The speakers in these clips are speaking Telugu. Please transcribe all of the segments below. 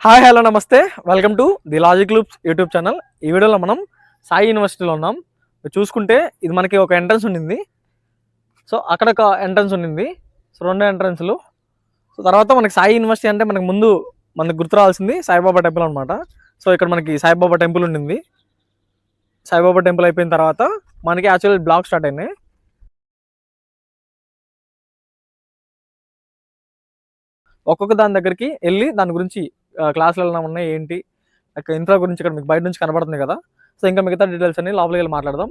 హాయ్ హలో నమస్తే welcome to the logic loops YouTube channel. ఈ వీడియోలో మనం సాయి యూనివర్సిటీలో ఉన్నాం. చూసుకుంటే ఇది మనకి ఒక ఎంట్రన్స్ ఉండింది. సో అక్కడ ఒక ఎంట్రన్స్ ఉండింది. సో రెండు ఎంట్రన్స్లు. సో తర్వాత మనకి సాయి యూనివర్సిటీ అంటే మనకు గుర్తు రావాల్సింది సాయిబాబా టెంపుల్ అనమాట. సో ఇక్కడ మనకి సాయిబాబా టెంపుల్ ఉండింది. సాయిబాబా టెంపుల్ అయిపోయిన తర్వాత మనకి యాక్చువల్ బ్లాక్ స్టార్ట్ అయినాయి. ఒక్కొక్క దాని దగ్గరికి వెళ్ళి దాని గురించి క్లాసులు ఎలా ఉన్నాయి ఏంటి ఇంట్లో గురించి ఇక్కడ మీకు బయట నుంచి కనబడుతుంది కదా. సో ఇంకా మిగతా డీటెయిల్స్ అన్ని లోపలికి వెళ్ళి మాట్లాడదాం.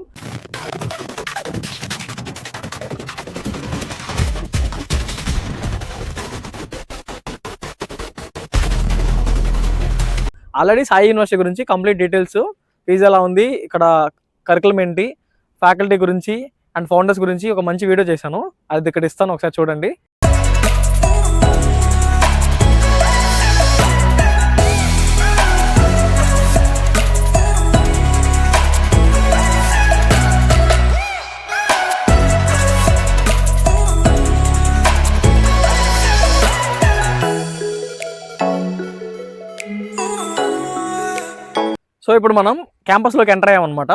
ఆల్రెడీ సాయి యూనివర్సిటీ గురించి కంప్లీట్ డీటెయిల్స్, ఫీజు ఎలా ఉంది, ఇక్కడ కరికులం ఏంటి, ఫ్యాకల్టీ గురించి అండ్ ఫౌండర్స్ గురించి ఒక మంచి వీడియో చేశాను. అది ఇక్కడ ఇస్తాను, ఒకసారి చూడండి. సో ఇప్పుడు మనం క్యాంపస్లోకి ఎంటర్ అయ్యామన్నమాట.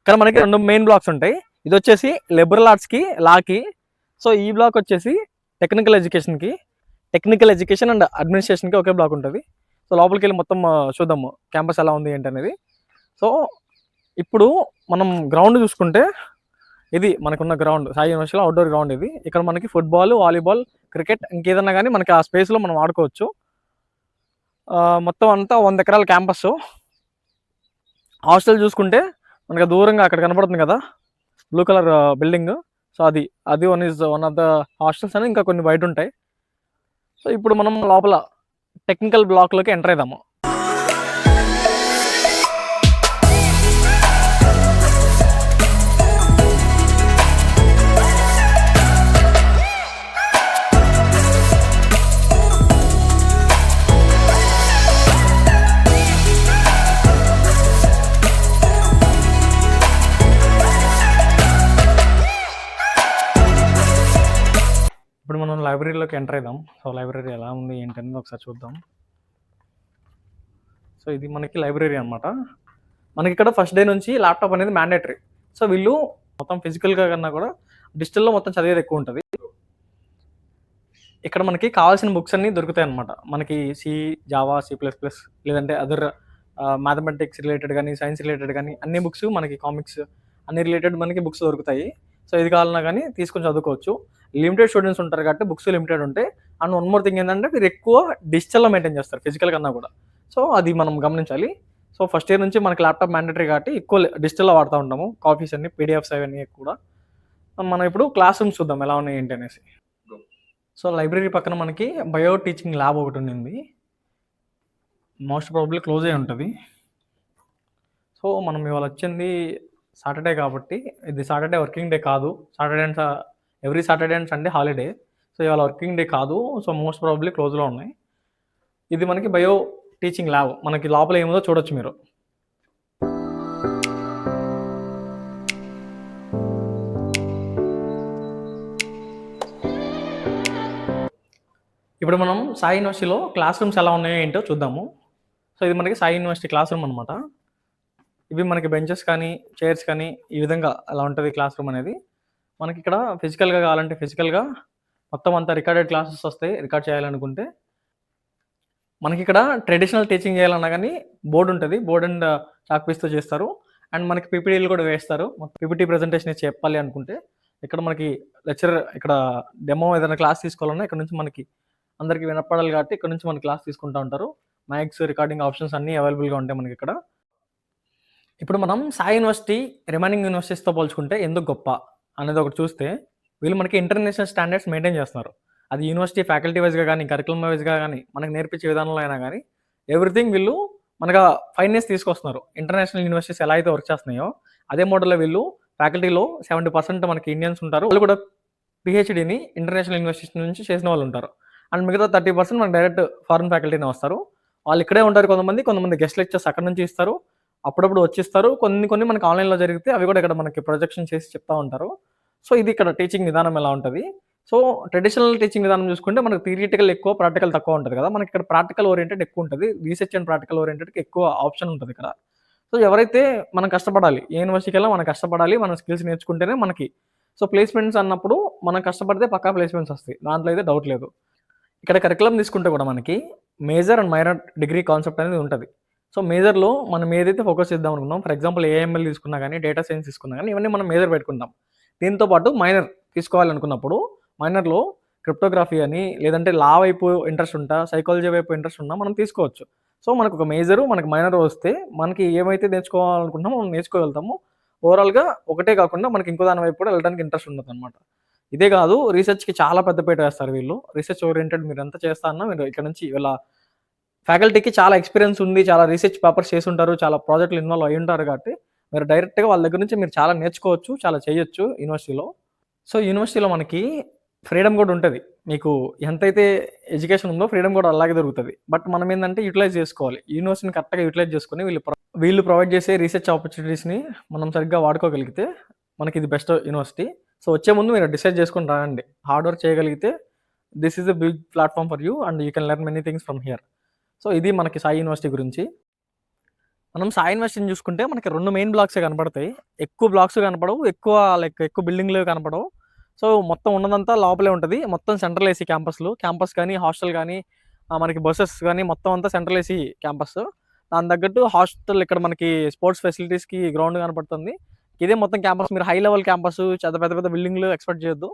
ఇక్కడ మనకి రెండు మెయిన్ బ్లాక్స్ ఉంటాయి. ఇది వచ్చేసి లిబరల్ ఆర్ట్స్కి, లాకి. సో ఈ బ్లాక్ వచ్చేసి టెక్నికల్ ఎడ్యుకేషన్ అండ్ అడ్మినిస్ట్రేషన్కి ఒకే బ్లాక్ ఉంటుంది. సో లోపలికి వెళ్ళి మొత్తం చూద్దాము క్యాంపస్ ఎలా ఉంది ఏంటి అనేది. సో ఇప్పుడు మనం గ్రౌండ్ చూసుకుంటే ఇది మనకున్న గ్రౌండ్, సాయి యూనివర్సిటీలో అవుట్డోర్ గ్రౌండ్ ఇది. ఇక్కడ మనకి ఫుట్బాల్, వాలీబాల్, క్రికెట్ ఇంకేదన్నా కానీ మనకి ఆ స్పేస్లో మనం ఆడుకోవచ్చు. మొత్తం అంతా 100 ఎకరాల క్యాంపస్. హాస్టల్ చూసుకుంటే మనకి దూరంగా అక్కడ కనపడుతుంది కదా బ్లూ కలర్ బిల్డింగ్. సో అది వన్ ఆఫ్ ద హాస్టల్స్ అని ఇంకా కొన్ని బయట ఉంటాయి. సో ఇప్పుడు మనం లోపల టెక్నికల్ బ్లాక్లోకి ఎంటర్ అవుదాము. ఇప్పుడు మనం లైబ్రరీలోకి ఎంటర్ అవుదాం. సో లైబ్రరీ ఎలా ఉంది ఏంటి అనేది ఒకసారి చూద్దాం. సో ఇది మనకి లైబ్రరీ అనమాట. మనకి ఇక్కడ ఫస్ట్ డే నుంచి ల్యాప్టాప్ అనేది మ్యాండేటరీ. సో వీళ్ళు మొత్తం ఫిజికల్గా కన్నా కూడా డిజిటల్లో మొత్తం చదివేది ఎక్కువ ఉంటుంది. ఇక్కడ మనకి కావాల్సిన బుక్స్ అన్నీ దొరుకుతాయి అనమాట. మనకి జావా, C++, లేదంటే అదర్ మ్యాథమెటిక్స్ రిలేటెడ్ కానీ, సైన్స్ రిలేటెడ్ కానీ అన్ని బుక్స్, మనకి కామిక్స్ అన్ని రిలేటెడ్ మనకి బుక్స్ దొరుకుతాయి. సో ఇది కావాలన్నా కానీ తీసుకొని చదువుకోవచ్చు. లిమిటెడ్ స్టూడెంట్స్ ఉంటారు కాబట్టి బుక్స్ లిమిటెడ్ ఉంటాయి. అండ్ వన్ మోర్ థింగ్ ఏంటంటే మీరు ఎక్కువ డిజిటల్లో మెయింటైన్ చేస్తారు ఫిజికల్ కన్నా కూడా. సో అది మనం గమనించాలి. సో ఫస్ట్ ఇయర్ నుంచి మనకి ల్యాప్టాప్ మ్యాండేటరీ కాబట్టి ఎక్కువ డిజిటల్లో వాడుతూ ఉంటాము. కాపీస్ అన్ని, పీడిఎఫ్స్ అవన్నీ కూడా. మనం ఇప్పుడు క్లాస్ రూమ్స్ చూద్దాం ఎలా ఉన్నాయి ఏంటి అనేసి. సో లైబ్రరీ పక్కన మనకి బయో టీచింగ్ ల్యాబ్ ఒకటి ఉంది. మోస్ట్ ప్రాబబ్లీ క్లోజ్ అయి ఉంటుంది. సో మనం ఇవాళ వచ్చింది సాటర్డే కాబట్టి, ఇది సాటర్డే వర్కింగ్ డే కాదు. Every Saturday and Sunday holiday. So ఇవాళ వర్కింగ్ డే కాదు. సో మోస్ట్ ప్రాబబ్లీ క్లోజ్లో ఉన్నాయి. ఇది మనకి బయో టీచింగ్ ల్యాబ్. మనకి లోపల ఏముందో చూడొచ్చు మీరు. ఇప్పుడు మనం సాయి యూనివర్సిటీలో క్లాస్ రూమ్స్ ఎలా ఉన్నాయో ఏంటో చూద్దాము. సో ఇది మనకి సాయి యూనివర్సిటీ క్లాస్ రూమ్ అనమాట. ఇవి మనకి బెంచెస్ కానీ, చైర్స్ కానీ ఈ విధంగా అలా ఉంటుంది క్లాస్ రూమ్ అనేది. మనకి ఇక్కడ ఫిజికల్గా కావాలంటే ఫిజికల్గా మొత్తం అంతా రికార్డెడ్ క్లాసెస్ వస్తాయి. రికార్డ్ చేయాలనుకుంటే మనకి ఇక్కడ ట్రెడిషనల్ టీచింగ్ చేయాలన్నా కానీ బోర్డు ఉంటుంది. బోర్డ్ అండ్ చాక్ పీస్తో చేస్తారు. అండ్ మనకి పీపీటీలు కూడా వేస్తారు. పీపీటీ ప్రజెంటేషన్ చెప్పాలి అనుకుంటే ఇక్కడ మనకి లెక్చరర్ ఇక్కడ డెమో ఏదైనా క్లాస్ తీసుకోవాలన్నా ఇక్కడ నుంచి మనకి అందరికీ వినపడాలి కాబట్టి ఇక్కడ నుంచి మనకి క్లాస్ తీసుకుంటూ ఉంటారు. మైక్స్, రికార్డింగ్ ఆప్షన్స్ అన్నీ అవైలబుల్గా ఉంటాయి మనకి ఇక్కడ. ఇప్పుడు మనం సాయి యూనివర్సిటీ రిమైనింగ్ యూనివర్సిటీస్తో పోల్చుకుంటే ఎందుకు గొప్ప అనేది ఒకటి చూస్తే, వీళ్ళు మనకి ఇంటర్నేషనల్ స్టాండర్డ్స్ మెయింటైన్ చేస్తున్నారు. అది యూనివర్సిటీ ఫ్యాకల్టీ వైజ్గా కానీ, కరికులం వైజ్గా కానీ, మనకు నేర్పించే విధానంలో అయినా కానీ ఎవ్రీథింగ్ వీళ్ళు మనకు ఫైనెస్ తీసుకొస్తున్నారు. ఇంటర్నేషనల్ యూనివర్సిటీస్ ఎలా అయితే వర్క్ చేస్తున్నాయో అదే మోడల్లో వీళ్ళు ఫ్యాకల్టీలో 70% మనకి ఇండియన్స్ ఉంటారు. వాళ్ళు కూడా పిహెచ్డీని ఇంటర్నేషనల్ యూనివర్సిటీస్ నుంచి చేసిన వాళ్ళు ఉంటారు. అండ్ మిగతా 30% మనకి డైరెక్ట్ ఫారెన్ ఫ్యాకల్టీనే వస్తారు. వాళ్ళు ఇక్కడే ఉంటారు. కొంతమంది గెస్ట్ లెక్చర్స్ అక్కడ నుంచి ఇస్తారు. అప్పుడప్పుడు వచ్చిస్తారు. కొన్ని మనకి ఆన్లైన్లో జరిగితే అవి కూడా ఇక్కడ మనకి ప్రొజెక్షన్ చేసి చెప్తా ఉంటారు. సో ఇది ఇక్కడ టీచింగ్ విధానం ఎలా ఉంటుంది. సో, ట్రెడిషనల్ టీచింగ్ విధానం చూసుకుంటే మనకు థియరిటికల్ ఎక్కువ, ప్రాక్టికల్ తక్కువ ఉంటది కదా! మనకిక్కడ ప్రాక్టికల్ ఓరియెంటెడ్ ఎక్కువుంటది. రీసెర్చ్ అండ్ ప్రాక్టికల్ ఓరియెంటెడ్‌కి ఎక్కువ ఆప్షన్ ఉంటదిక్కడ. సో, ఎవరైతే మనం కష్టపడాలి. ఏ యూనివర్సిటీకెళ్ళినా మనం కష్టపడాలి. మన స్కిల్స్ నేర్చుకుంటేనే మనకి సో, ప్లేస్‌మెంట్స్ అన్నప్పుడు మనం కష్టపడితే పక్కా ప్లేస్‌మెంట్స్ ఒస్తాయి. దాంట్లో అయితే డౌట్ లేదు. ఇక్కడ కరిక్యులమ్ తీసుకుంటే కూడా మనకి major and minor degree concept అనేది ఉంటది. సో, మేజర్‌లో మనం ఏదైతే ఫోకస్ చేద్దాం అనుకున్నామో ఫర్ ఎగ్జాంపుల్ ఏఎంఎల్ తీసుకున్నా గాని, డేటా సైన్స్ తీసుకున్నా గాని ఇవన్నీ మనం మేజర్ పెట్టుకుంటాం. దీంతో పాటు మైనర్ తీసుకోవాలనుకున్నప్పుడు మైనర్‌లో క్రిప్టోగ్రఫీ అని లేదంటే లా వైపు ఇంట్రెస్ట్ ఉంటా, సైకాలజీ వైపు ఇంట్రెస్ట్ ఉన్నా మనం తీసుకోవచ్చు. సో, మనకొక మేజరు, మనకు మైనర్ వస్తే మనకి ఏమైతే నేర్చుకోవాలనుకుంటున్నామో మనం నేర్చుకోగలుగుతాము. ఓవరాల్‌గా ఒకటే కాకుండా మనకి ఇంకో దాని వైపు కూడా వెళ్ళడానికి ఇంట్రెస్ట్ ఉంటదనమాట. ఇదే కాదు రీసెర్చ్‌కి చాలా పెద్ద పీట వేస్తారు వీళ్ళు. రీసెర్చ్ ఓరియెంటెడ్ మీరెంత చేస్తా అన్నా మీరు ఇక్కడ నుంచి వీళ్ళ ఫ్యాకల్టీకి చాలా ఎక్స్‌పీరియన్స్ ఉంది. చాలా రీసెర్చ్ పేపర్స్ చేసుంటారు. చాలా ప్రాజెక్ట్‌లు ఇన్వాల్వ్ అయ్యుంటారు కాబట్టి, మీరు డైరెక్ట్‌గా వాళ్ళ దగ్గర నుంచి మీరు చాలా నేర్చుకోవచ్చు. చాలా చేయొచ్చు యూనివర్సిటీలో. సో, యూనివర్సిటీలో మనకి ఫ్రీడమ్ గూడా ఉంటది. మీకు ఎంతైతే ఎడ్యుకేషన్ ఉందో ఫ్రీడమ్ గూడా అలాగే దొరుకుతది. బట్ మనమేందంటే యుటిలైజ్ జేసుకోవాలి. యూనివర్సిటీని కరెక్ట్‌గా యుటిలైజ్ చేసుకొని వీళ్ళు ప్రొవైడ్ చేసే రీసెర్చ్ ఆపర్చునిటీస్‌ని మనం సరిగ్గా వాడుకోగలిగితే మనకిది బెస్ట్ యూనివర్సిటీ. సో, వచ్చే ముందు మీరు డిసైడ్ చేసుకొని రాండి. హార్డ్ వర్క్ చేయగలిగితే this is a big platform for you and you can learn many things from here. So, ఇది మనకి సాయి యూనివర్సిటీ గురించి. మనం సాయి యూనివర్సిటీని చూసుకుంటే మనకి 2 మెయిన్ బ్లాక్సే కనపడతాయి. ఎక్కువ బ్లాక్స్ కనపడవు. ఎక్కువ బిల్డింగ్‌లు కనపడవు. సో, మొత్తం ఉన్నదంతా లోపలే ఉంటది. మొత్తం సెంట్రల్ ఏసీ క్యాంపస్‌లు. క్యాంపస్ కానీ, హాస్టల్ గానీ, మనకి బసెస్ గానీ మొత్తం అంతా సెంట్రల్ ఏసీ క్యాంపస్. దానికి తగ్గట్టు హాస్టల్ ఇక్కడ మనకి స్పోర్ట్స్ ఫెసిలిటీస్‌కి గ్రౌండ్ కనపడుతుంది. ఇదే మొత్తం క్యాంపస్. మీరు హై లెవెల్ క్యాంపస్ పెద్ద పెద్ద బిల్డింగ్‌లు ఎక్స్‌పెక్ట్ చేయొద్దు.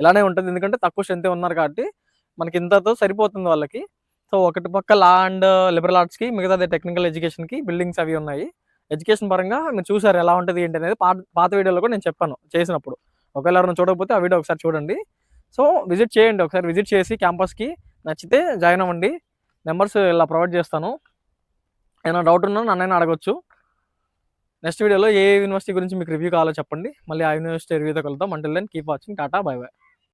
ఇలానే ఉంటది. ఎందుకంటే తక్కువ స్ట్రెంతే ఉన్నారు కాబట్టి మనకి ఇంతతో సరిపోతుంది వాళ్ళకి. సో, ఒకటి పక్క లా అండ్ లిబరల్ ఆర్ట్స్‌కి, మిగతాది టెక్నికల్ ఎడ్యుకేషన్‌కి బిల్డింగ్స్ అవి ఉన్నాయి. ఎడ్యుకేషన్ పరంగా మీరు చూసారు ఎలా ఉంటది ఏంటి అనేది పాత వీడియోలో కూడా నేను చెప్పాను చేసినప్పుడు. ఒకవేళ ఎవరైనా చూడకపోతే ఆ వీడియో ఒకసారి చూడండి. సో, విజిట్ చేయండి. ఒకసారి విజిట్ చేసి క్యాంపస్‌కి నచ్చితే జాయిన్ అవ్వండి. నంబర్స్ ఇలా ప్రొవైడ్ చేస్తాను. ఏమైనా డౌట్ ఉన్నా నన్నైనా అడగొచ్చు. నెక్స్ట్ వీడియోలో ఏ యూనివర్సిటీ గురించి మీకు రివ్యూ కావాలో చెప్పండి. మళ్ళీ ఆ యూనివర్సిటీ రివ్యూతో కలుద్దాం. Until then keep watching. Tata. Bye by.